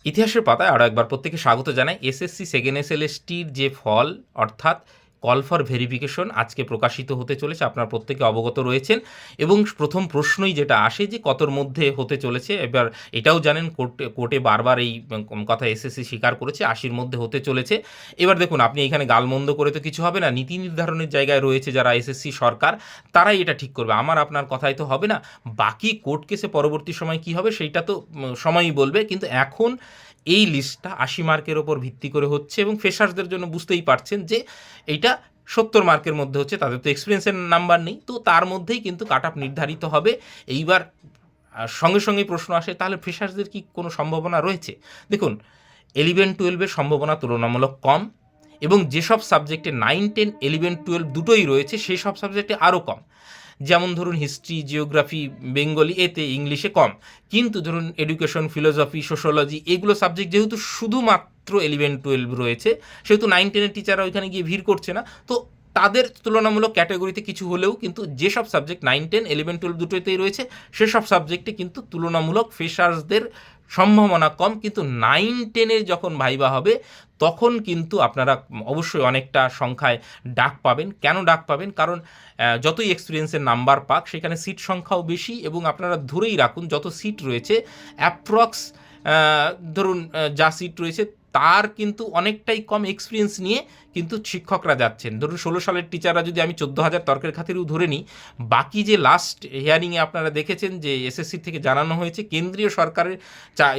ইতিহাসের পাতায় আরও একবার প্রত্যেকে স্বাগত জানাই। এসএসসি সেকেন্ড এসএলএসটির যে ফল অর্থাৎ কল ফর ভেরিফিকেশন আজকে প্রকাশিত হতে চলেছে, আপনারা প্রত্যেকে অবগত রয়েছেন। এবং প্রথম প্রশ্নই যেটা আসে যে কতর মধ্যে হতে চলেছে, এবার এটাও জানেন কোর্টে বারবার এই কথা এসএসসি স্বীকার করেছে 80-র মধ্যে হতে চলেছে। এবার দেখুন, আপনি এখানে গালমন্দ করে তো কিছু হবে না, নীতি নির্ধারণের জায়গায় রয়েছে যারা এসএসসি সরকার, তারাই এটা ঠিক করবে, আমার আপনার কথাই তো হবে না। বাকি কোর্ট কেসে পরবর্তী সময় কি হবে সেইটা তো সময়ই বলবে, কিন্তু এখন এই লিস্টটা 80 মার্কের ওপর ভিত্তি করে হচ্ছে এবং ফ্রেশার্সদের জন্য বুঝতেই পারছেন যে এইটা 70 মার্কের মধ্যে হচ্ছে, তাদের তো এক্সপিরিয়েন্সের নাম্বার নেই, তো তার মধ্যেই কিন্তু কাট অফ নির্ধারিত হবে। এইবার সঙ্গে সঙ্গেই প্রশ্ন আসে, তাহলে ফ্রেশার্সদের কি কোনো সম্ভাবনা রয়েছে? দেখুন, 11-12-এর সম্ভাবনা তুলনামূলক কম, এবং যেসব সাবজেক্টে 9-10-11-12 দুটোই রয়েছে সেই সব সাবজেক্টে আরও কম। যেমন ধরুন হিস্ট্রি, জিওগ্রাফি, বেঙ্গলি, এতে ইংলিশে কম। কিন্তু ধরুন এডুকেশন, ফিলোসফি, সোশ্যোলজি এগুলো সাবজেক্ট যেহেতু শুধুমাত্র 11-12 রয়েছে, সেহেতু 9-10-এর টিচাররা ওইখানে গিয়ে ভিড় করছে না, তো তাদের তুলনামূলক ক্যাটাগরিতে কিছু হলেও কিন্তু যেসব সাবজেক্ট 9-10-11-12 দুটোতেই রয়েছে সেসব সাবজেক্টে কিন্তু তুলনামূলক ফ্রেশার্সদের সম্ভাবনা কম। কিন্তু 9-10-এর যখন ভাইবা হবে তখন কিন্তু আপনারা অবশ্যই অনেকটা সংখ্যায় ডাক পাবেন। কেন ডাক পাবেন? কারণ যতই এক্সপিরিয়েন্সের নাম্বার পাক সেখানে সিট সংখ্যাও বেশি, এবং আপনারা ধরেই রাখুন যত সিট রয়েছে অ্যাপ্রক্স ধরুন যা সিট রয়েছে তার কিন্তু অনেকটাই কম এক্সপিরিয়েন্স নিয়ে কিন্তু শিক্ষকরা যাচ্ছেন। ধরুন 16 সালের টিচাররা যদি আমি 14,000 তর্কের খাতিরেও ধরে নিই, বাকি যে লাস্ট হিয়ারিংয়ে আপনারা দেখেছেন যে এসএসসি থেকে জানানো হয়েছে কেন্দ্রীয় সরকারের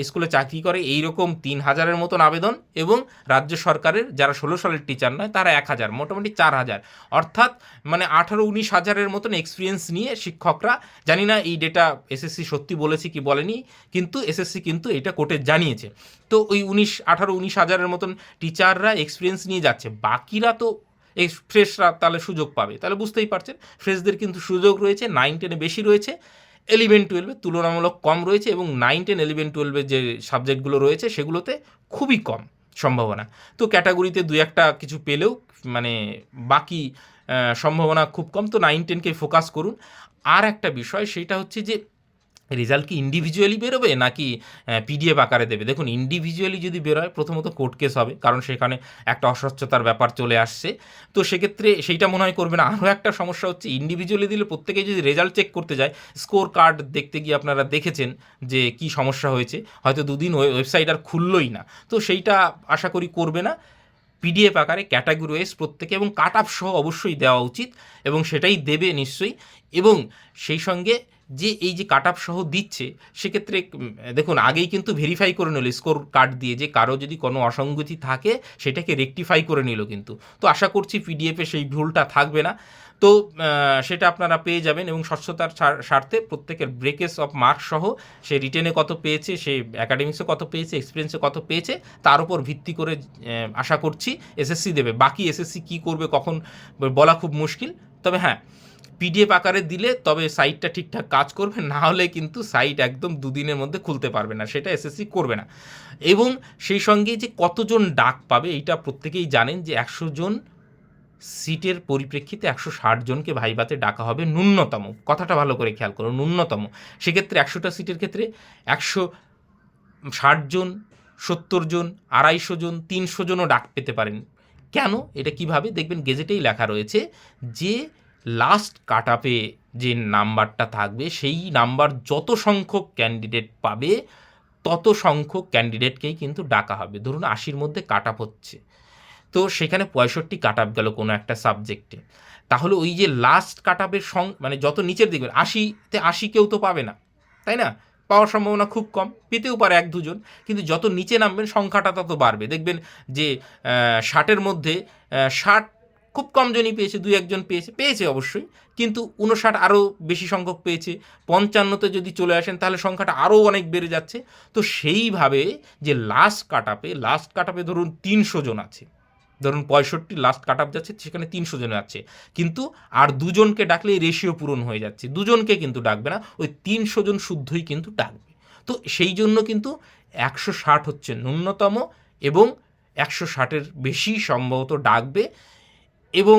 স্কুলে চাকরি করে এইরকম 3,000-এর মতন আবেদন, এবং রাজ্য সরকারের যারা 16 সালের টিচার নয় তারা 1,000, মোটামুটি 4,000, অর্থাৎ মানে 18-19 হাজারের মতন এক্সপিরিয়েন্স নিয়ে শিক্ষকরা। জানি না এই ডেটা এসএসসি সত্যি বলেছে কি বলেনি, কিন্তু এসএসসি কিন্তু এটা কোর্টে জানিয়েছে। তো ওই 18-19 হাজারের মতন টিচাররা এক্সপিরিয়েন্স নিয়ে যাচ্ছে, বাকিরা তো এই ফ্রেশরা তাহলে সুযোগ পাবে, তাহলে বুঝতেই পারছেন ফ্রেশদের কিন্তু সুযোগ রয়েছে। 9-10-এ বেশি রয়েছে, 11-12-এ তুলনামূলক কম রয়েছে, এবং 9-10-11-12-এর যে সাবজেক্টগুলো রয়েছে সেগুলোতে খুবই কম সম্ভাবনা। তো ক্যাটাগরিতে 2-1টা কিছু পেলেও মানে বাকি সম্ভাবনা খুব কম। তো 9-10-কে ফোকাস করুন। আর একটা বিষয় সেইটা হচ্ছে যে রেজাল্ট কি ইন্ডিভিজুয়ালি বেরোবে নাকি পিডিএফ আকারে দেবে? দেখুন, ইন্ডিভিজুয়ালি যদি বেরোয় প্রথমত কোর্ট কেস হবে, কারণ সেখানে একটা অস্বচ্ছতার ব্যাপার চলে আসছে, তো সেক্ষেত্রে সেইটা মনে হয় করবে না। আরও একটা সমস্যা হচ্ছে ইন্ডিভিজুয়ালি দিলে প্রত্যেকেই যদি রেজাল্ট চেক করতে যায়, স্কোর কার্ড দেখতে গিয়ে আপনারা দেখেছেন যে কি সমস্যা হয়েছে, হয়তো দুদিন ওয়েবসাইট আর খুললই না, তো সেইটা আশা করি করবে না। পিডিএফ আকারে ক্যাটাগরি ওয়াইজ প্রত্যেকে, এবং কাট অফ সহ অবশ্যই দেওয়া উচিত, এবং সেটাই দেবে নিশ্চয়ই। এবং সেই সঙ্গে যে এই যে কাট অফ সহ দিচ্ছে সেক্ষেত্রে দেখুন আগেই কিন্তু ভেরিফাই করে নিল স্কোর কার্ড দিয়ে, যে কারো যদি কোনো অসঙ্গতি থাকে সেটাকে রেকটিফাই করে নিল কিন্তু। তো আশা করছি পিডিএফে সেই ভুলটা থাকবে না। তো সেটা আপনারা পেয়ে যাবেন, এবং স্বচ্ছতার স্বার্থে প্রত্যেকের ব্রেকেস অফ মার্কস সহ সে রিটেনে কত পেয়েছে, সে অ্যাকাডেমিক্সে কত পেয়েছে, এক্সপিরিয়েন্সে কত পেয়েছে, তার উপর ভিত্তি করে আশা করছি এসএসসি দেবে। বাকি এসএসসি কী করবে কখন বলা খুব মুশকিল। তবে হ্যাঁ, পিডিএফ আকারে দিলে তবে সাইটটা ঠিকঠাক কাজ করবে, না হলে কিন্তু সাইট একদম দুদিনের মধ্যে খুলতে পারবে না, সেটা এসএসসি করবে না। এবং সেই সঙ্গে যে কতজন ডাক পাবে এইটা প্রত্যেকেই জানেন যে 100 জন সিটের পরিপ্রেক্ষিতে 160 জনকে ভাইভাতে ডাকা হবে ন্যূনতম। কথাটা ভালো করে খেয়াল করুন, ন্যূনতম। সেক্ষেত্রে 100টা সিটের ক্ষেত্রে 160 জন, 70 জন, 250 জন, 300 জনও ডাক পেতে পারেন। কেন? এটা কিভাবে দেখবেন, গেজেটেই লেখা রয়েছে যে লাস্ট কাট আপে যে নাম্বারটা থাকবে সেই নাম্বার যত সংখ্যক ক্যান্ডিডেট পাবে তত সংখ্যক ক্যান্ডিডেটকেই কিন্তু ডাকা হবে। ধরুন 80-র মধ্যে কাট আপ হচ্ছে, তো সেখানে 65 কাট আপ গেল কোনো একটা সাবজেক্টে, তাহলে ওই যে লাস্ট কাট আপের মানে যত নিচের দিকে 80-তে 80 কেউ তো পাবে না, তাই না? পাওয়ার সম্ভাবনা খুব কম, পেতেও পারে 1-2 জন, কিন্তু যত নিচে নামবেন সংখ্যাটা তত বাড়বে। দেখবেন যে 60-এর মধ্যে 60 খুব কম জনই পেয়েছে, 2-1 জন পেয়েছে অবশ্যই, কিন্তু 59 আরও বেশি সংখ্যক পেয়েছে। 55-তে যদি চলে আসেন তাহলে সংখ্যাটা আরও অনেক বেড়ে যাচ্ছে। তো সেইভাবে যে লাস্ট কাট আপে ধরুন 300 জন আছে, ধরুন 65 লাস্ট কাট আপ যাচ্ছে, সেখানে 300 জন আছে, কিন্তু আর 2 জনকে ডাকলে এই রেশিও পূরণ হয়ে যাচ্ছে, 2 জনকে কিন্তু ডাকবে না, ওই 300 জন শুদ্ধই কিন্তু ডাকবে। তো সেই জন্য কিন্তু 160 হচ্ছে ন্যূনতম, এবং 160-এর বেশি সম্ভবত ডাকবে। এবং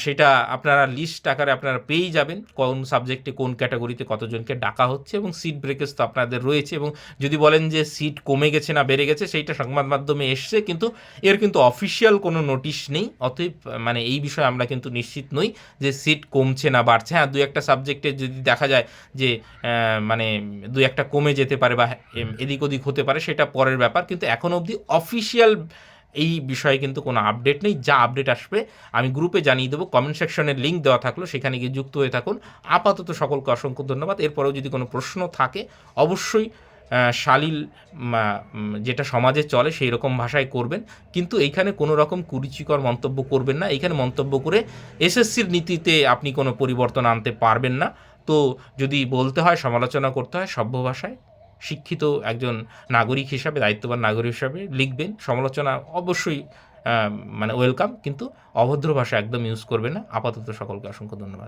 সেটা আপনারা লিস্ট আকারে আপনারা পেয়েই যাবেন কোন সাবজেক্টে কোন ক্যাটাগরিতে কতজনকে ডাকা হচ্ছে, এবং সিট ব্রেকেজ তো আপনাদের রয়েছে। এবং যদি বলেন যে সিট কমে গেছে না বেড়ে গেছে, সেইটা সংবাদ মাধ্যমে এসছে, কিন্তু এর কিন্তু অফিসিয়াল কোনো নোটিশ নেই। অতএব মানে এই বিষয়ে আমরা কিন্তু নিশ্চিত নই যে সিট কমছে না বাড়ছে। হ্যাঁ, দু একটা সাবজেক্টে যদি দেখা যায় যে মানে দু একটা কমে যেতে পারে বা এদিক ওদিক হতে পারে, সেটা পরের ব্যাপার। কিন্তু এখন অবধি অফিসিয়াল এই বিষয়ে কিন্তু কোনো আপডেট নেই। যা আপডেট আসবে আমি গ্রুপে জানিয়ে দেবো। কমেন্ট সেকশনের লিঙ্ক দেওয়া থাকলো, সেখানে গিয়ে যুক্ত হয়ে থাকুন। আপাতত সকলকে অসংখ্য ধন্যবাদ। এরপরেও যদি কোনো প্রশ্ন থাকে অবশ্যই শালীল যেটা সমাজে চলে সেই রকম ভাষায় করবেন, কিন্তু এইখানে কোনো রকম কুরুচিকর মন্তব্য করবেন না। এইখানে মন্তব্য করে এসএসসির নীতিতে আপনি কোনো পরিবর্তন আনতে পারবেন না। তো যদি বলতে হয়, সমালোচনা করতে হয়, সভ্য ভাষায় শিক্ষিত একজন নাগরিক হিসাবে, দায়িত্ববান নাগরিক হিসাবে লিখবেন। সমালোচনা অবশ্যই মানে ওয়েলকাম, কিন্তু অভদ্র ভাষা একদম ইউজ করবেন না। আপাতত সকলকে অসংখ্য ধন্যবাদ।